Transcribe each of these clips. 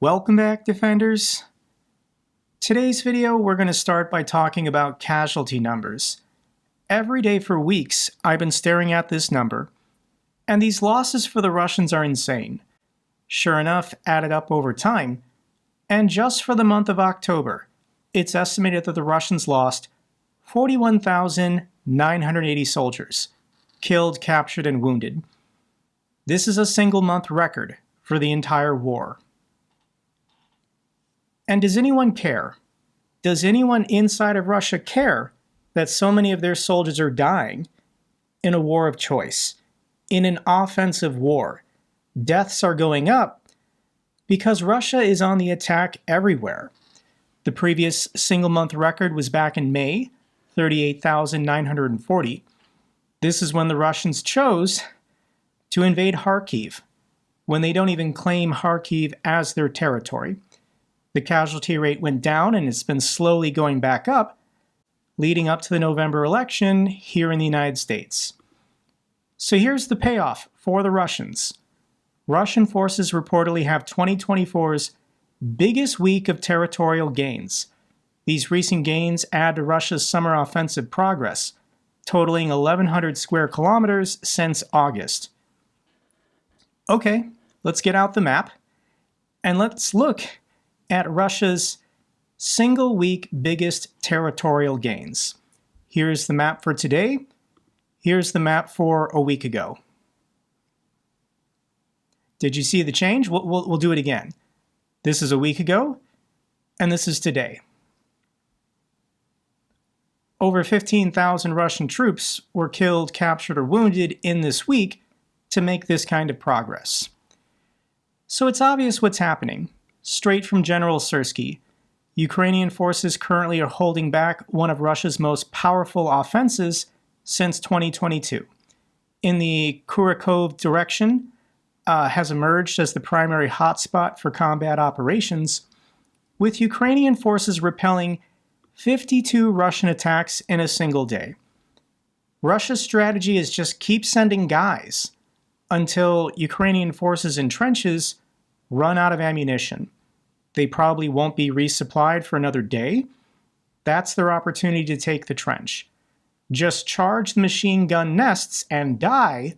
Welcome back, Defenders. Today's video, we're going to start by talking about casualty numbers. Every day for weeks, I've been staring at this number, and these losses for the Russians are insane. Sure enough, added up over time, and just for the month of October, it's estimated that the Russians lost 41,980 soldiers, killed, captured, and wounded. This is a single-month record for the entire war. And does anyone care? Does anyone inside of Russia care that so many of their soldiers are dying in a war of choice, in an offensive war? Deaths are going up because Russia is on the attack everywhere. The previous single-month record was back in May, 38,940. This is when the Russians chose to invade Kharkiv, when they don't even claim Kharkiv as their territory. The casualty rate went down and it's been slowly going back up, leading up to the November election here in the United States. So here's the payoff for the Russians. Russian forces reportedly have 2024's biggest week of territorial gains. These recent gains add to Russia's summer offensive progress, totaling 1,100 square kilometers since August. Okay, let's get out the map and let's look at Russia's single-week biggest territorial gains. Here's the map for today. Here's the map for a week ago. Did you see the change? We'll do it again. This is a week ago, and this is today. Over 15,000 Russian troops were killed, captured, or wounded in this week to make this kind of progress. So it's obvious what's happening. Straight from General Syrskyi, Ukrainian forces currently are holding back one of Russia's most powerful offenses since 2022. In the Kurakov direction has emerged as the primary hotspot for combat operations, with Ukrainian forces repelling 52 Russian attacks in a single day. Russia's strategy is just keep sending guys until Ukrainian forces in trenches run out of ammunition. They probably won't be resupplied for another day. That's their opportunity to take the trench. Just charge the machine gun nests and die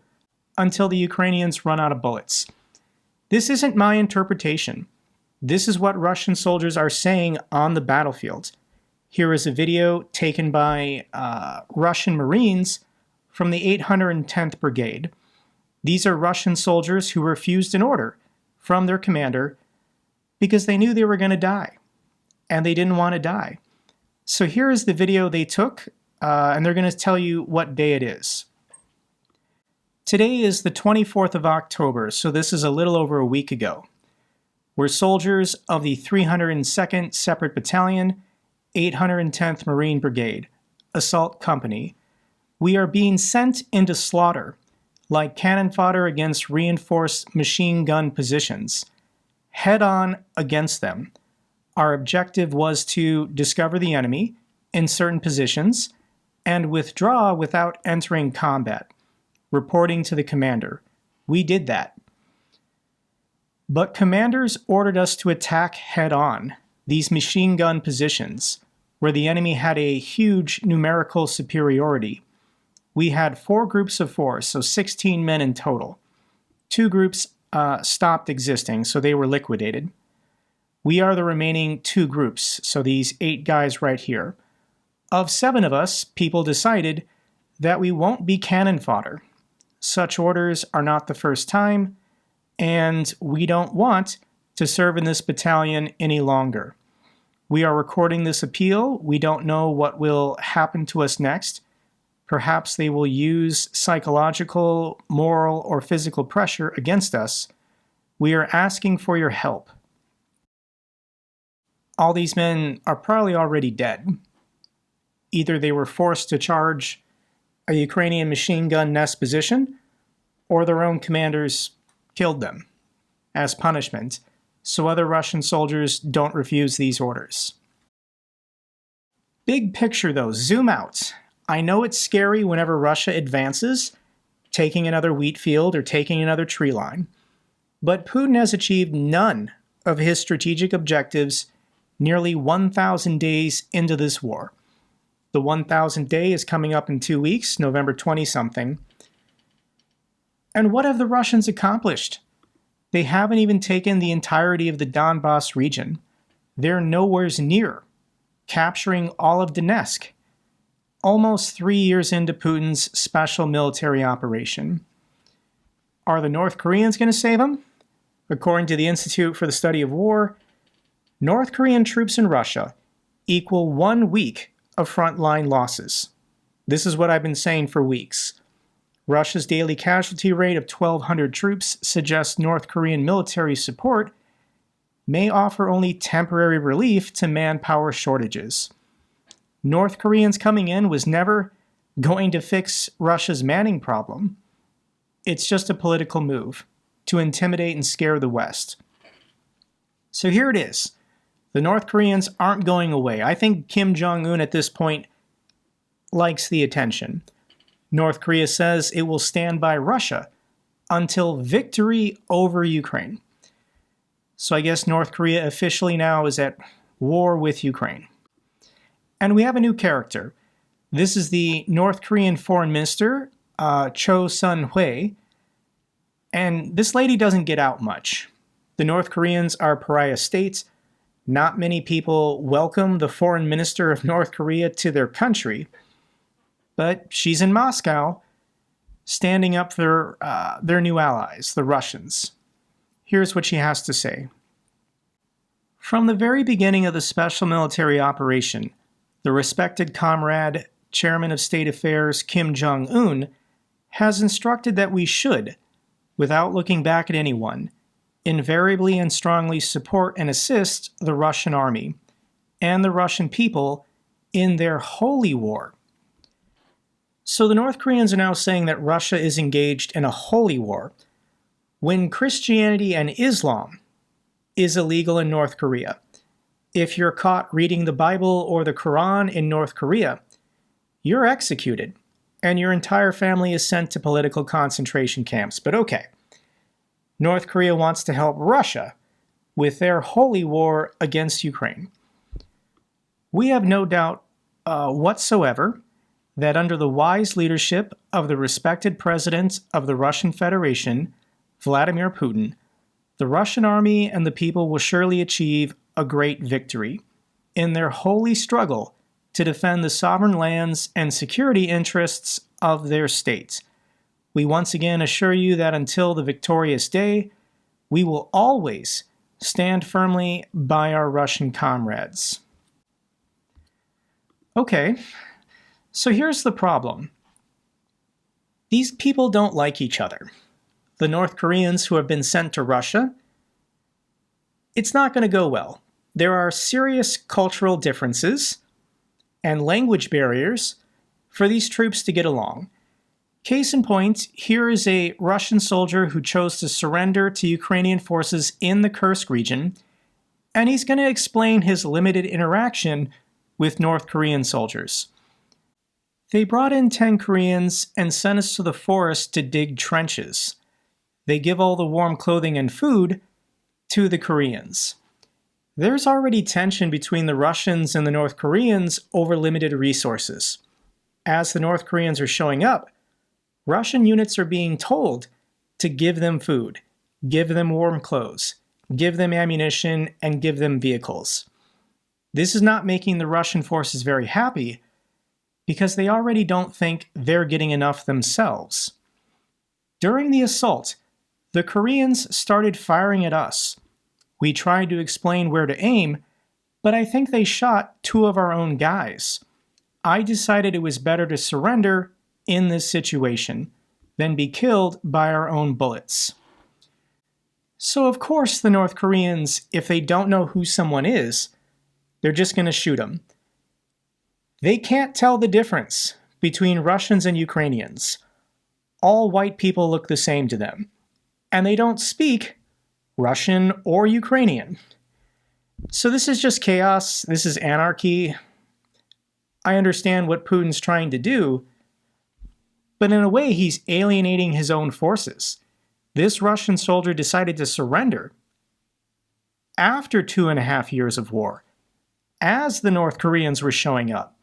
until the Ukrainians run out of bullets. This isn't my interpretation. This is what Russian soldiers are saying on the battlefield. Here is a video taken by Russian Marines from the 810th Brigade. These are Russian soldiers who refused an order from their commander because they knew they were going to die, and they didn't want to die. So here is the video they took, and they're going to tell you what day it is. Today is the 24th of October, so this is a little over a week ago. We're soldiers of the 302nd Separate Battalion, 810th Marine Brigade, Assault Company. We are being sent into slaughter like cannon fodder against reinforced machine gun positions, head-on against them. Our objective was to discover the enemy in certain positions and withdraw without entering combat, reporting to the commander. We did that. But commanders ordered us to attack head-on these machine gun positions where the enemy had a huge numerical superiority. We had 4 groups of 4, so 16 men in total. 2 groups stopped existing, so they were liquidated. We are the remaining 2 groups, so these 8 guys right here. Of 7 of us, people decided that we won't be cannon fodder. Such orders are not the first time, and we don't want to serve in this battalion any longer. We are recording this appeal. We don't know what will happen to us next. Perhaps they will use psychological, moral, or physical pressure against us. We are asking for your help. All these men are probably already dead. Either they were forced to charge a Ukrainian machine gun nest position, or their own commanders killed them as punishment, so other Russian soldiers don't refuse these orders. Big picture though, zoom out. I know it's scary whenever Russia advances, taking another wheat field or taking another tree line, but Putin has achieved none of his strategic objectives nearly 1,000 days into this war. The 1,000th day is coming up in 2 weeks, November 20-something. And what have the Russians accomplished? They haven't even taken the entirety of the Donbass region. They're nowhere near capturing all of Donetsk, almost 3 years into Putin's special military operation. Are the North Koreans going to save them? According to the Institute for the Study of War, North Korean troops in Russia equal 1 week of frontline losses. This is what I've been saying for weeks. Russia's daily casualty rate of 1,200 troops suggests North Korean military support may offer only temporary relief to manpower shortages. North Koreans coming in was never going to fix Russia's manning problem. It's just a political move to intimidate and scare the West. So here it is. The North Koreans aren't going away. I think Kim Jong-un at this point likes the attention. North Korea says it will stand by Russia until victory over Ukraine. So I guess North Korea officially now is at war with Ukraine. And we have a new character. This is the North Korean Foreign Minister, Cho Sun-hui. And this lady doesn't get out much. The North Koreans are pariah states. Not many people welcome the Foreign Minister of North Korea to their country. But she's in Moscow, standing up for their new allies, the Russians. Here's what she has to say. From the very beginning of the special military operation, the respected comrade, Chairman of State Affairs Kim Jong-un, has instructed that we should, without looking back at anyone, invariably and strongly support and assist the Russian army and the Russian people in their holy war. So the North Koreans are now saying that Russia is engaged in a holy war, when Christianity and Islam is illegal in North Korea. If you're caught reading the Bible or the Quran in North Korea, you're executed, and your entire family is sent to political concentration camps. But okay, North Korea wants to help Russia with their holy war against Ukraine. We have no doubt whatsoever that under the wise leadership of the respected president of the Russian Federation, Vladimir Putin, the Russian army and the people will surely achieve a great victory in their holy struggle to defend the sovereign lands and security interests of their states. We once again assure you that until the victorious day, we will always stand firmly by our Russian comrades. Okay, so here's the problem. These people don't like each other. The North Koreans who have been sent to Russia, it's not going to go well. There are serious cultural differences and language barriers for these troops to get along. Case in point, here is a Russian soldier who chose to surrender to Ukrainian forces in the Kursk region, and he's going to explain his limited interaction with North Korean soldiers. They brought in 10 Koreans and sent us to the forest to dig trenches. They give all the warm clothing and food to the Koreans. There's already tension between the Russians and the North Koreans over limited resources. As the North Koreans are showing up, Russian units are being told to give them food, give them warm clothes, give them ammunition, and give them vehicles. This is not making the Russian forces very happy because they already don't think they're getting enough themselves. During the assault, the Koreans started firing at us. We tried to explain where to aim, but I think they shot 2 of our own guys. I decided it was better to surrender in this situation than be killed by our own bullets. So of course the North Koreans, if they don't know who someone is, they're just going to shoot them. They can't tell the difference between Russians and Ukrainians. All white people look the same to them, and they don't speak Russian or Ukrainian. So this is just chaos, this is anarchy. I understand what Putin's trying to do, but in a way he's alienating his own forces. This Russian soldier decided to surrender. after 2.5 years of war, as the North Koreans were showing up.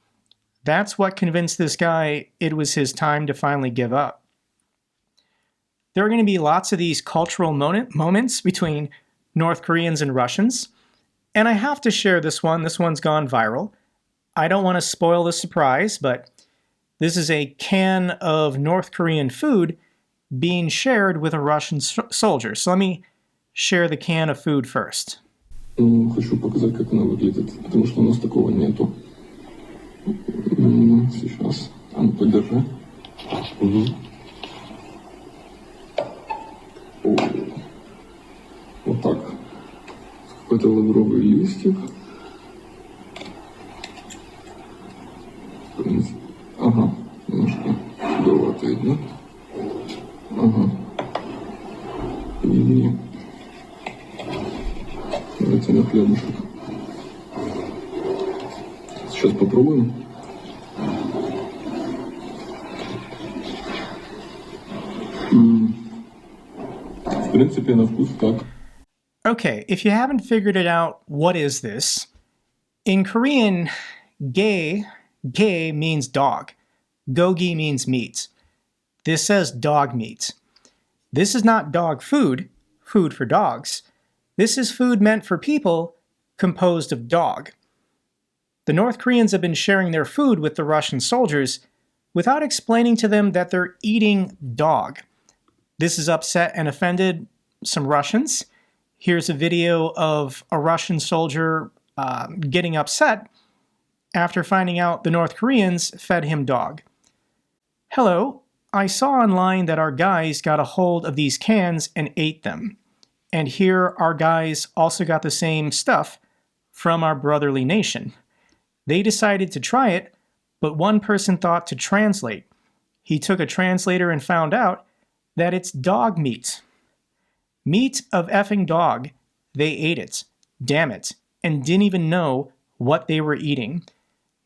That's what convinced this guy it was his time to finally give up. There are going to be lots of these cultural moments between North Koreans and Russians, and I have to share this one. This one's gone viral. I don't want to spoil the surprise, but this is a can of North Korean food being shared with a Russian soldier. So let me share the can of food first. Хочу показать, как она выглядит, потому что у нас такого нету. Сейчас. А ну, подержи. Вот так. Какой-то лавровый листик. Ага, немножко худовато видно. Ага. И давайте на хлебушек. Сейчас попробуем. В принципе, на вкус так. Okay, if you haven't figured it out, what is this? In Korean, ge means dog. Gogi means meat. This says dog meat. This is not dog food, food for dogs. This is food meant for people, composed of dog. The North Koreans have been sharing their food with the Russian soldiers without explaining to them that they're eating dog. This has upset and offended some Russians. Here's a video of a Russian soldier getting upset after finding out the North Koreans fed him dog. Hello, I saw online that our guys got a hold of these cans and ate them. And here our guys also got the same stuff from our brotherly nation. They decided to try it, but one person thought to translate. He took a translator and found out that it's dog meat. Meat of effing dog. They ate it. Damn it. And didn't even know what they were eating.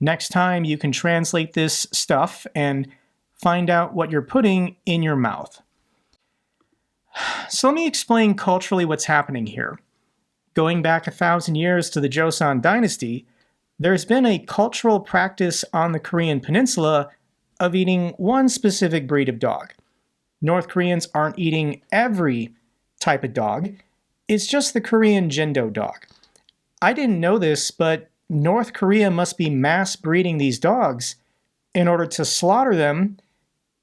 Next time you can translate this stuff and find out what you're putting in your mouth. So let me explain culturally what's happening here. Going back 1,000 years to the Joseon dynasty, there's been a cultural practice on the Korean peninsula of eating one specific breed of dog. North Koreans aren't eating every type of dog. It's just the Korean Jindo dog. I didn't know this, but North Korea must be mass breeding these dogs in order to slaughter them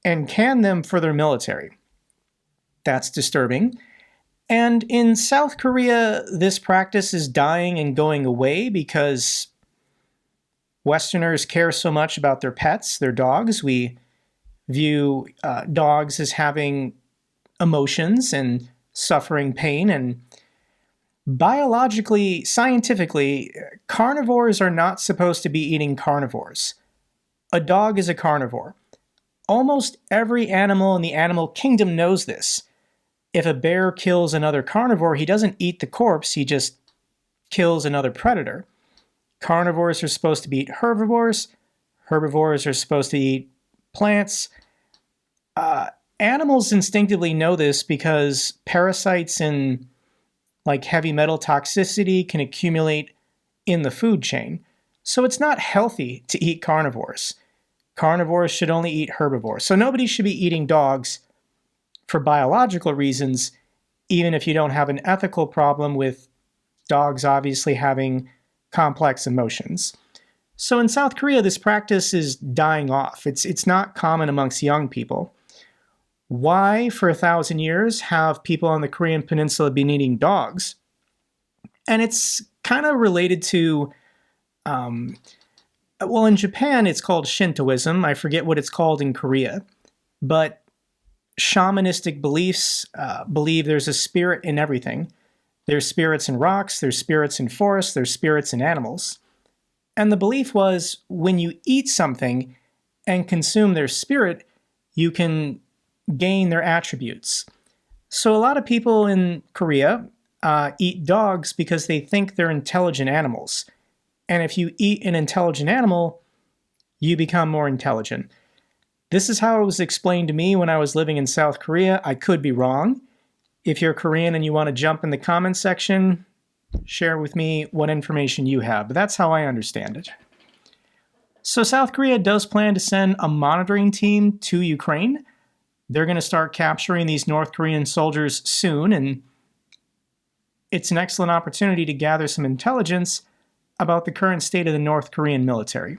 and can them for their military. That's disturbing. And in South Korea, this practice is dying and going away because Westerners care so much about their pets, their dogs. We view dogs as having emotions and suffering pain. And biologically, scientifically, carnivores are not supposed to be eating carnivores. A dog is a carnivore. Almost every animal in the animal kingdom knows this. If a bear kills another carnivore, he doesn't eat the corpse, he just kills another predator. Carnivores are supposed to eat herbivores. Herbivores are supposed to eat plants. Animals instinctively know this because parasites and like heavy metal toxicity can accumulate in the food chain. So it's not healthy to eat carnivores. Carnivores should only eat herbivores. So nobody should be eating dogs for biological reasons, even if you don't have an ethical problem with dogs obviously having complex emotions. So in South Korea, this practice is dying off. It's not common amongst young people. Why, for 1,000 years, have people on the Korean peninsula been eating dogs? And it's kind of related to, well, in Japan, it's called Shintoism. I forget what it's called in Korea. But shamanistic beliefs believe there's a spirit in everything. There's spirits in rocks, there's spirits in forests, there's spirits in animals. And the belief was when you eat something and consume their spirit, you can gain their attributes. So a lot of people in Korea eat dogs because they think they're intelligent animals. And if you eat an intelligent animal, you become more intelligent. This is how it was explained to me when I was living in South Korea. I could be wrong. If you're Korean and you want to jump in the comment section, Share with me what information you have, but that's how I understand it. So South Korea does plan to send a monitoring team to Ukraine. They're going to start capturing these North Korean soldiers soon, and it's an excellent opportunity to gather some intelligence about the current state of the North Korean military.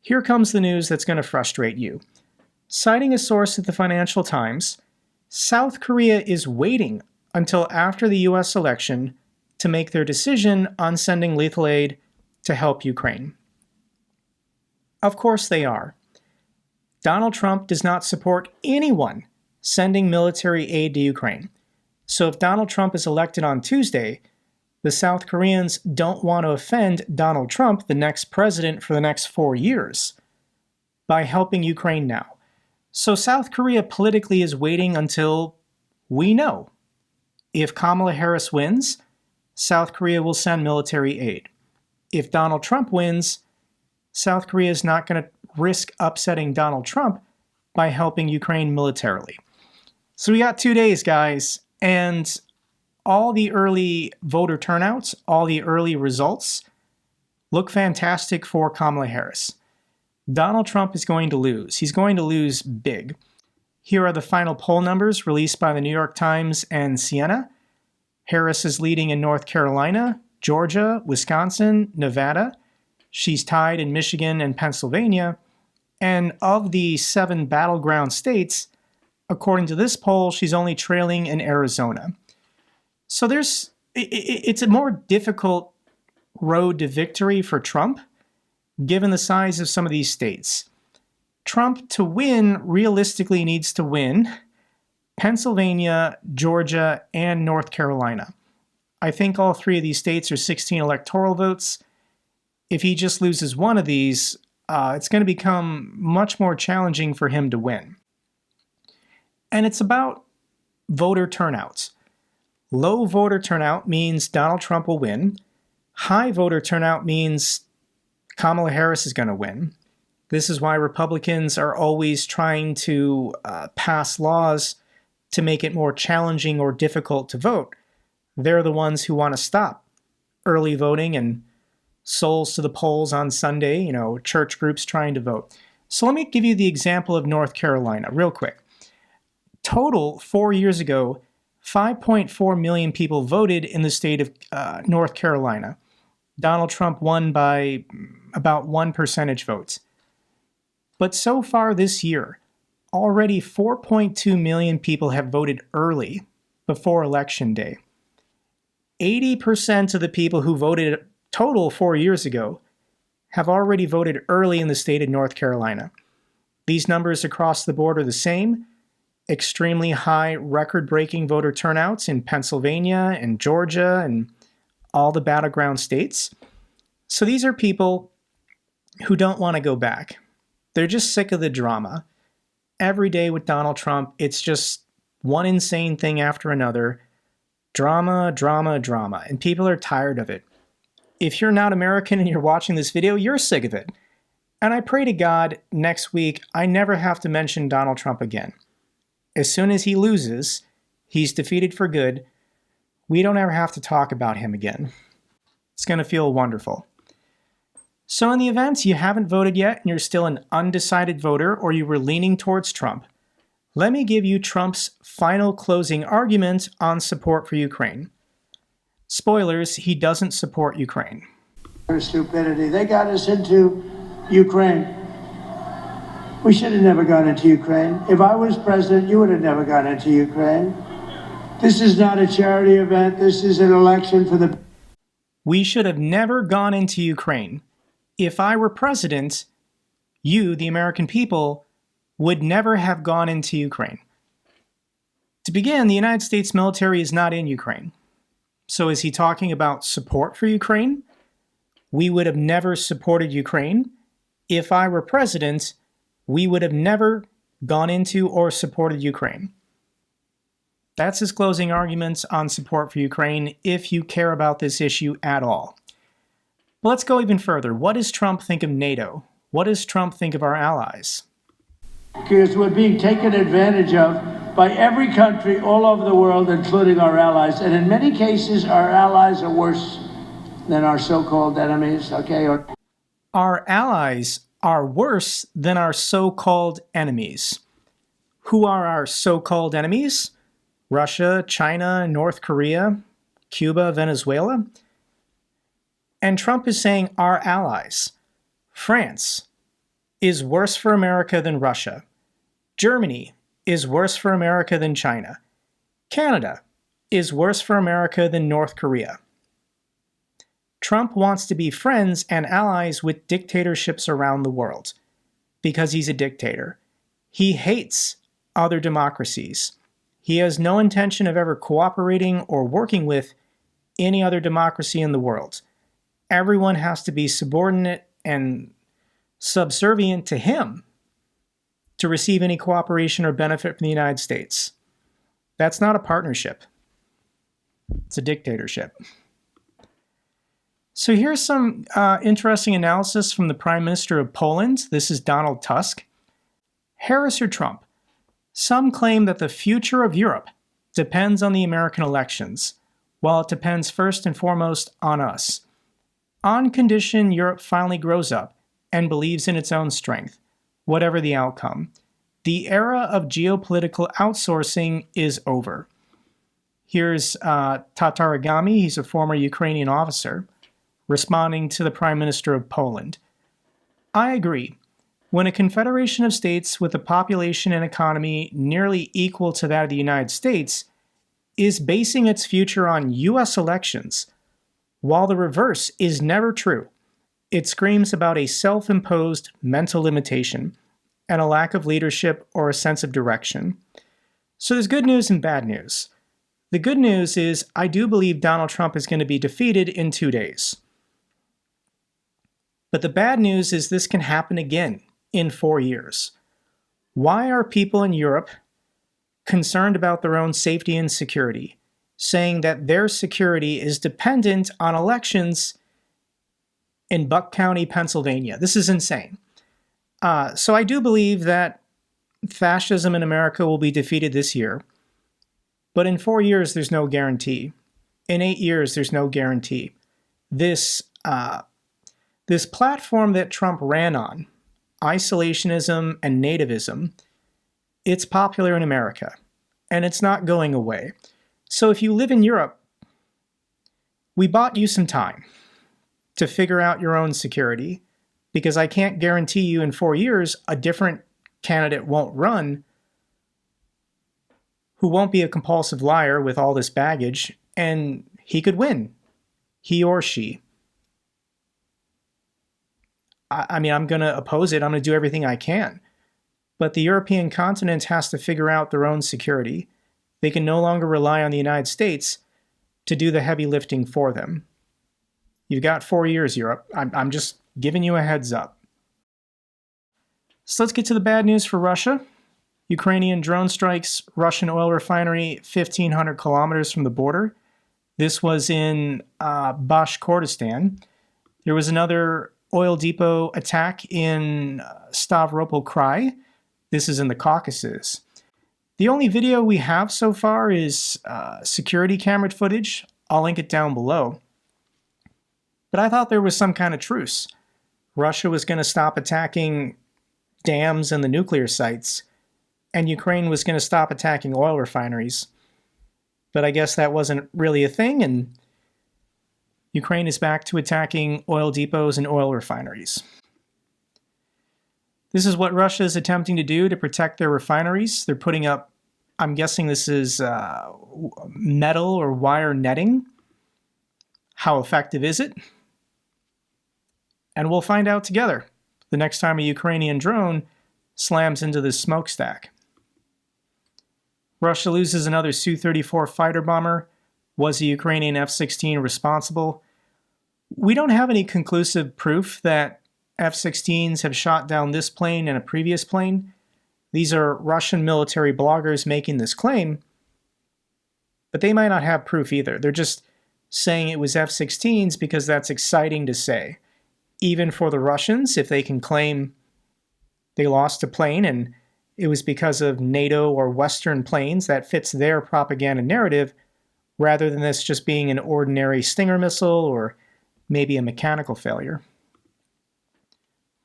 Here comes the news that's going to frustrate you. Citing a source at the Financial Times, South Korea is waiting until after the US election to make their decision on sending lethal aid to help Ukraine. Of course they are. Donald Trump does not support anyone sending military aid to Ukraine. So if Donald Trump is elected on Tuesday, the South Koreans don't want to offend Donald Trump, the next president for the next 4 years, by helping Ukraine now. So South Korea politically is waiting until we know. If Kamala Harris wins, South Korea will send military aid. If Donald Trump wins, South Korea is not going to risk upsetting Donald Trump by helping Ukraine militarily. So we got 2 days, guys, and all the early voter turnouts, all the early results look fantastic for Kamala Harris. Donald Trump is going to lose. He's going to lose big. Here are the final poll numbers released by the New York Times and Siena. Harris is leading in North Carolina, Georgia, Wisconsin, Nevada. She's tied in Michigan and Pennsylvania. And of the 7 battleground states, according to this poll, she's only trailing in Arizona. So it's a more difficult road to victory for Trump, given the size of some of these states. Trump, to win, realistically needs to win Pennsylvania, Georgia, and North Carolina. I think all 3 of these states are 16 electoral votes. If he just loses one of these, it's going to become much more challenging for him to win. And it's about voter turnouts. Low voter turnout means Donald Trump will win. High voter turnout means Kamala Harris is going to win. This is why Republicans are always trying to pass laws to make it more challenging or difficult to vote. They're the ones who want to stop early voting and souls to the polls on Sunday, church groups trying to vote. So let me give you the example of North Carolina real quick. Total, 4 years ago, 5.4 million people voted in the state of North Carolina. Donald Trump won by about 1 percentage votes. But so far this year, already 4.2 million people have voted early before Election Day. 80% of the people who voted total 4 years ago have already voted early in the state of North Carolina. These numbers across the board are the same. Extremely high record-breaking voter turnouts in Pennsylvania and Georgia and all the battleground states. So these are people who don't want to go back. They're just sick of the drama. Every day with Donald Trump, it's just one insane thing after another. Drama, drama, drama. And people are tired of it. If you're not American and you're watching this video, you're sick of it. And I pray to God next week I never have to mention Donald Trump again. As soon as he loses, he's defeated for good, we don't ever have to talk about him again. It's going to feel wonderful. So in the event you haven't voted yet and you're still an undecided voter or you were leaning towards Trump, let me give you Trump's final closing argument on support for Ukraine. Spoilers, he doesn't support Ukraine. Stupidity. They got us into Ukraine. We should have never gone into Ukraine. If I was president, you would have never gone into Ukraine. This is not a charity event. This is an election for the... We should have never gone into Ukraine. If I were president, you, the American people, would never have gone into Ukraine. To begin, the United States military is not in Ukraine. So is he talking about support for Ukraine? We would have never supported Ukraine. If I were president, we would have never gone into or supported Ukraine. That's his closing arguments on support for Ukraine, if you care about this issue at all. But let's go even further. What does Trump think of NATO? What does Trump think of our allies? Because we're being taken advantage of by every country all over the world, including our allies. And in many cases, our allies are worse than our so-called enemies, okay? Our allies are worse than our so-called enemies. Who are our so-called enemies? Russia, China, North Korea, Cuba, Venezuela. And Trump is saying our allies. France is worse for America than Russia. Germany is worse for America than China. Canada is worse for America than North Korea. Trump wants to be friends and allies with dictatorships around the world because he's a dictator. He hates other democracies. He has no intention of ever cooperating or working with any other democracy in the world. Everyone has to be subordinate and subservient to him to receive any cooperation or benefit from the United States. That's not a partnership. It's a dictatorship. So here's some interesting analysis from the Prime Minister of Poland. This is Donald Tusk. Harris or Trump? Some claim that the future of Europe depends on the American elections, while it depends first and foremost on us. On condition Europe finally grows up and believes in its own strength, whatever the outcome. The era of geopolitical outsourcing is over. Here's Tatarigami, he's a former Ukrainian officer, responding to the Prime Minister of Poland. I agree. When a confederation of states with a population and economy nearly equal to that of the United States is basing its future on US elections, while the reverse is never true, it screams about a self-imposed mental limitation and a lack of leadership or a sense of direction. So there's good news and bad news. The good news is I do believe Donald Trump is going to be defeated in 2 days. But the bad news is this can happen again in 4 years. Why are people in Europe concerned about their own safety and security, saying that their security is dependent on elections in Buck County, Pennsylvania? This is insane. So I do believe that fascism in America will be defeated this year. But in 4 years, there's no guarantee. In 8 years, there's no guarantee. This platform that Trump ran on, isolationism and nativism, it's popular in America, and it's not going away. So if you live in Europe, we bought you some time to figure out your own security, because I can't guarantee you in 4 years a different candidate won't run who won't be a compulsive liar with all this baggage, and he could win, he or she. I mean, I'm going to oppose it. I'm going to do everything I can. But the European continent has to figure out their own security. They can no longer rely on the United States to do the heavy lifting for them. You've got 4 years, Europe. I'm just giving you a heads up. So let's get to the bad news for Russia. Ukrainian drone strikes Russian oil refinery 1,500 kilometers from the border. This was in Bashkortostan. There was another oil depot attack in Stavropol Krai. This is in the Caucasus. The only video we have so far is security camera footage. I'll link it down below. But I thought there was some kind of truce. Russia was going to stop attacking dams and the nuclear sites, and Ukraine was going to stop attacking oil refineries. But I guess that wasn't really a thing, and Ukraine is back to attacking oil depots and oil refineries. This is what Russia is attempting to do to protect their refineries. They're putting up, I'm guessing this is metal or wire netting. How effective is it? And we'll find out together the next time a Ukrainian drone slams into this smokestack. Russia loses another Su-34 fighter bomber. Was the Ukrainian F-16 responsible? We don't have any conclusive proof that F-16s have shot down this plane and a previous plane. These are Russian military bloggers making this claim, but they might not have proof either. They're just saying it was F-16s because that's exciting to say. Even for the Russians, if they can claim they lost a plane and it was because of NATO or Western planes that fits their propaganda narrative, rather than this just being an ordinary Stinger missile or maybe a mechanical failure.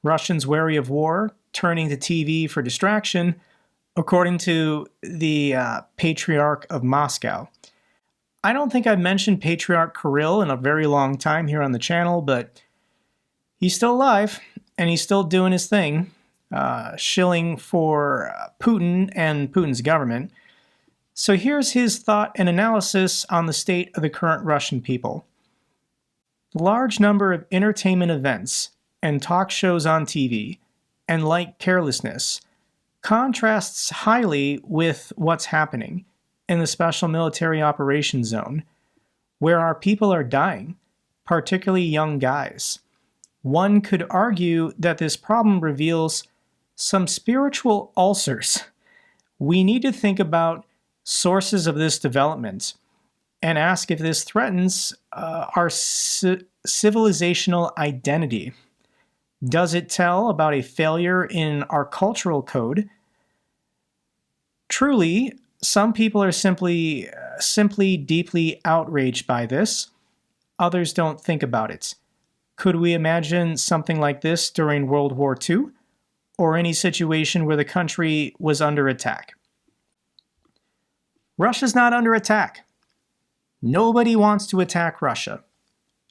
Russians wary of war, turning to TV for distraction, according to the Patriarch of Moscow. I don't think I've mentioned Patriarch Kirill in a very long time here on the channel, but he's still alive, and he's still doing his thing, shilling for Putin and Putin's government. So here's his thought and analysis on the state of the current Russian people. The large number of entertainment events and talk shows on TV and light carelessness contrasts highly with what's happening in the Special Military Operations Zone, where our people are dying, particularly young guys. One could argue that this problem reveals some spiritual ulcers. We need to think about sources of this development and ask if this threatens our civilizational identity. Does it tell about a failure in our cultural code? Truly, some people are simply deeply outraged by this. Others don't think about it. Could we imagine something like this during World War II, or any situation where the country was under attack? Russia's not under attack. Nobody wants to attack Russia.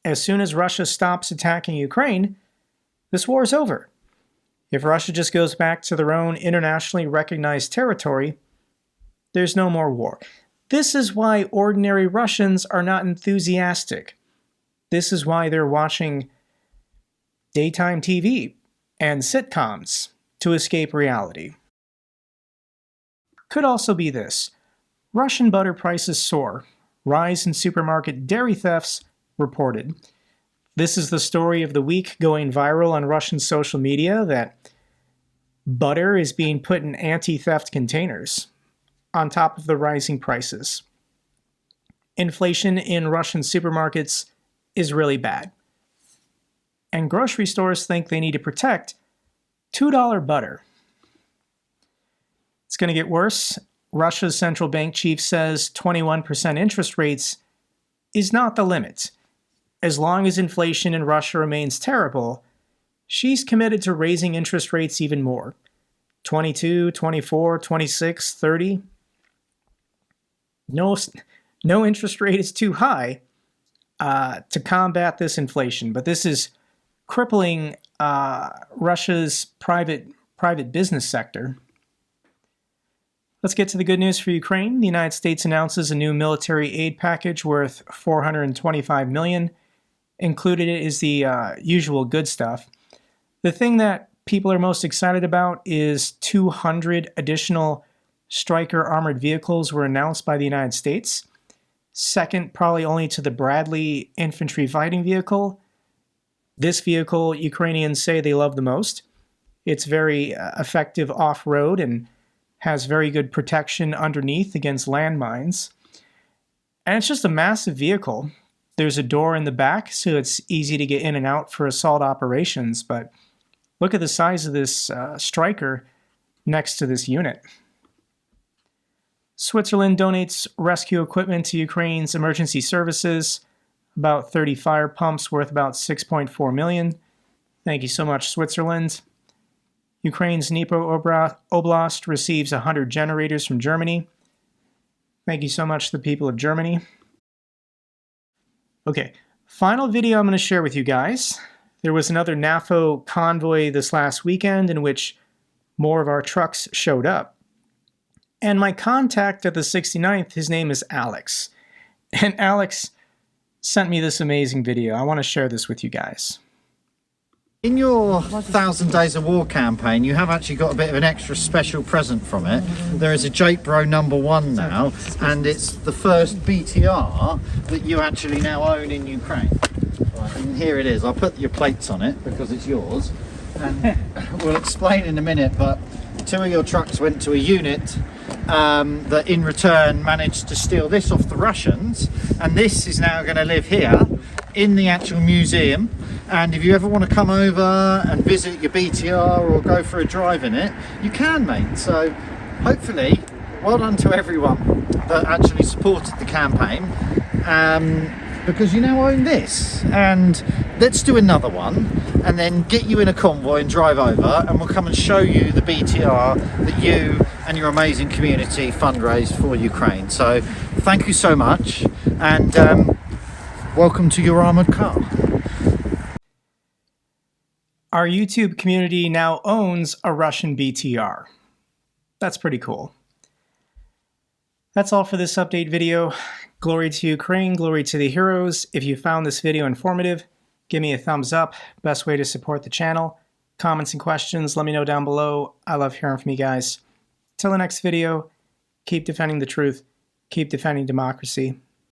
As soon as Russia stops attacking Ukraine, this war is over. If Russia just goes back to their own internationally recognized territory, there's no more war. This is why ordinary Russians are not enthusiastic. This is why they're watching daytime TV and sitcoms to escape reality. Could also be this. Russian butter prices soar. Rise in supermarket dairy thefts reported. This is the story of the week going viral on Russian social media, that butter is being put in anti-theft containers on top of the rising prices. Inflation in Russian supermarkets is really bad. And grocery stores think they need to protect $2 butter. It's going to get worse. Russia's central bank chief says 21% interest rates is not the limit. As long as inflation in Russia remains terrible, she's committed to raising interest rates even more. 22, 24, 26, 30. No interest rate is too high to combat this inflation, but this is crippling Russia's private business sector. Let's get to the good news for Ukraine. The United States announces a new military aid package worth $425 million. Included is the usual good stuff. The thing that people are most excited about is 200 additional Stryker armored vehicles were announced by the United States. Second, probably only to the Bradley infantry fighting vehicle. This vehicle, Ukrainians say they love the most. It's very effective off-road and has very good protection underneath against landmines. And it's just a massive vehicle. There's a door in the back, so it's easy to get in and out for assault operations, but look at the size of this Stryker next to this unit. Switzerland donates rescue equipment to Ukraine's emergency services, about 30 fire pumps worth about $6.4 million. Thank you so much, Switzerland. Ukraine's Dnipro Oblast receives 100 generators from Germany. Thank you so much to the people of Germany. Okay, final video I'm going to share with you guys. There was another NAFO convoy this last weekend in which more of our trucks showed up. And my contact at the 69th, his name is Alex. And Alex sent me this amazing video. I want to share this with you guys. In your 1,000 Days of War campaign, you have actually got a bit of an extra special present from it. There is a JakeBro #1 now, and it's the first BTR that you actually now own in Ukraine. Right, and here it is. I'll put your plates on it because it's yours. And we'll explain in a minute, but 2 of your trucks went to a unit that in return managed to steal this off the Russians, and this is now going to live here in the actual museum. And if you ever want to come over and visit your BTR or go for a drive in it, you can, mate. So hopefully, well done to everyone that actually supported the campaign, because you now own this. And let's do another one and then get you in a convoy and drive over, and we'll come and show you the BTR that you and your amazing community fundraised for Ukraine. So thank you so much, and welcome to your armoured car. Our YouTube community now owns a Russian BTR. That's pretty cool. That's all for this update video. Glory to Ukraine, glory to the heroes. If you found this video informative, give me a thumbs up. Best way to support the channel. Comments and questions, let me know down below. I love hearing from you guys. Till the next video, keep defending the truth, keep defending democracy.